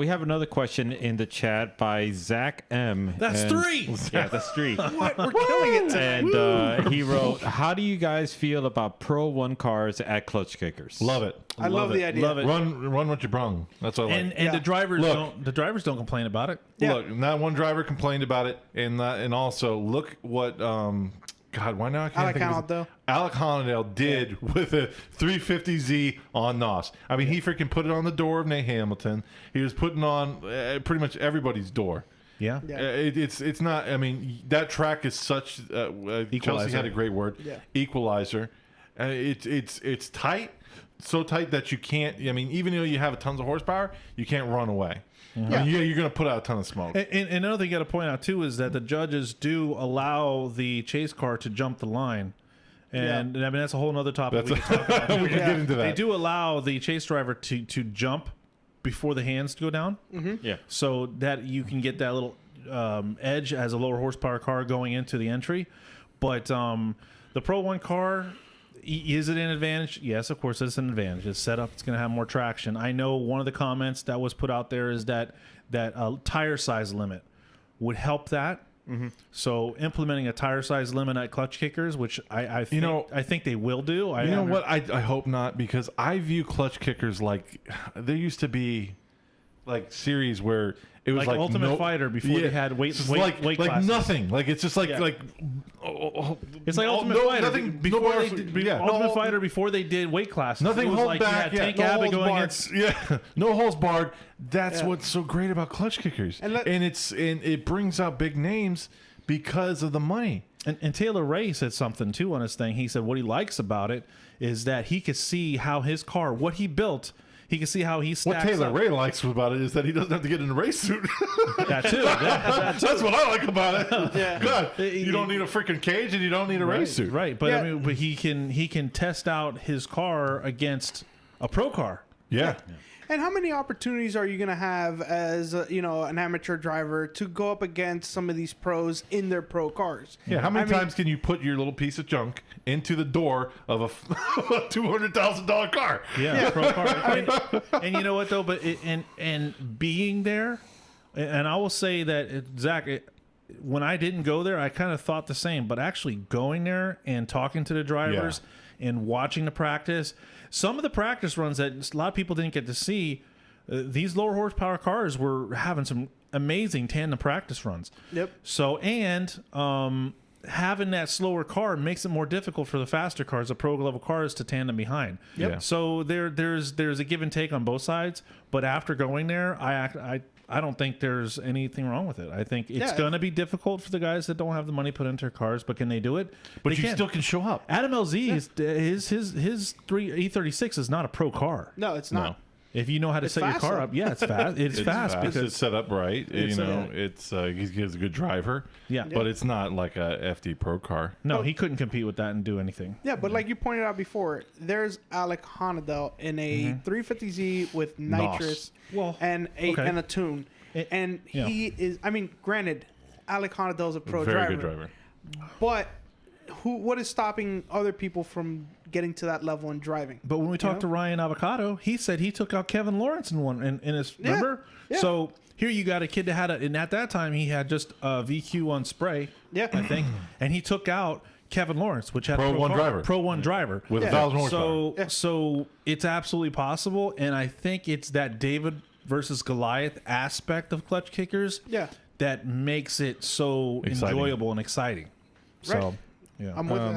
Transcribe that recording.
we have another question in the chat by Zach M. That's three. Yeah, that's three. What? We're killing it tonight. And he wrote, "How do you guys feel about Pro 1 cars at Klutch Kickers?" Love it. I love the idea. Love it. Run what you brung. That's what I like. And Yeah. the drivers Look. don't complain about it. Yeah. Look, not one driver complained about it, and also look what God, why now I can't Alec think of his- Honnoldale. Alec Honnoldale did with a 350Z on NOS. I mean, he freaking put it on the door of Nate Hamilton. He was putting on pretty much everybody's door. Yeah. Yeah. It's not. I mean, that track is such. Chelsea had a great word. Yeah. Equalizer. It's tight, so tight that you can't. I mean, even though you have tons of horsepower, you can't run away. I mean, you're going to put out a ton of smoke. And another thing you got to point out too is that the judges do allow the chase car to jump the line, and I mean that's a whole other topic we can talk about. We can get into that. They do allow the chase driver to jump before the hands go down, Yeah. so that you can get that little edge as a lower horsepower car going into the entry. But the Pro 1 car, is it an advantage? Yes, of course it's an advantage. It's set up, it's going to have more traction. I know one of the comments that was put out there is that tire size limit would help that. So implementing a tire size limit at Klutch Kickers, which I think they will do. You know what? I hope not, because I view Klutch Kickers like there used to be like series where it was like Ultimate no, Fighter before they had weight classes. nothing. Like it's just like It's like Ultimate Fighter Ultimate Fighter before they did weight classes. Nothing it was hold like back. You had Tank no Abbott holds going barred. against. No holes barred. That's Yeah. what's so great about Klutch Kickers, And it brings out big names because of the money. And Taylor Ray said something too on his thing. He said what he likes about it is that he could see how his car, what he built, he can see how he stacks What Taylor up. Ray likes about it is that he doesn't have to get in a race suit. That too. That's what I like about it. Yeah. God, you don't need a freaking cage and you don't need a race suit. Right, but Yeah. I mean, but he can test out his car against a pro car. Yeah. And how many opportunities are you going to have as an amateur driver to go up against some of these pros in their pro cars? Yeah, how many I mean- times can you put your little piece of junk into the door of a $200,000 car? Yeah, pro car. And you know what though? But and being there, and I will say that Zach, when I didn't go there, I kind of thought the same. But actually going there and talking to the drivers and watching the practice, some of the practice runs that a lot of people didn't get to see, these lower horsepower cars were having some amazing tandem practice runs. Yep. So having that slower car makes it more difficult for the faster cars, the pro level cars, to tandem behind. Yep. Yeah. So there's a give and take on both sides. But after going there, I don't think there's anything wrong with it. I think it's going to be difficult for the guys that don't have the money put into their cars, but can they do it? But They you can. still can show up. Adam LZ his E36 is not a pro car. No, it's not. If you know how to It's set your fast, car though. up, yeah, it's fast. It's fast because it's set up right. It's, He's a good driver. Yeah. But it's not like a FD Pro car. no, he couldn't compete with that and do anything. Yeah, but like you pointed out before, there's Alec Honnoldale in a 350Z with nitrous Well, and a tune. And yeah. he is, I mean, granted, Alec Honnoldale's a pro Very driver. good driver. But what is stopping other people from getting to that level and driving? But when we talked to Ryan Avocado, he said he took out Kevin Lawrence in his remember. Yeah. So here you got a kid that had and at that time he had just a VQ on spray, Yeah. I think, and he took out Kevin Lawrence, which had Pro a one car, driver. Pro 1 driver With 1,000 horsepower. So it's absolutely possible, and I think it's that David versus Goliath aspect of Klutch Kickers Yeah. that makes it so Exciting. enjoyable and exciting. Right. So yeah, I'm with that.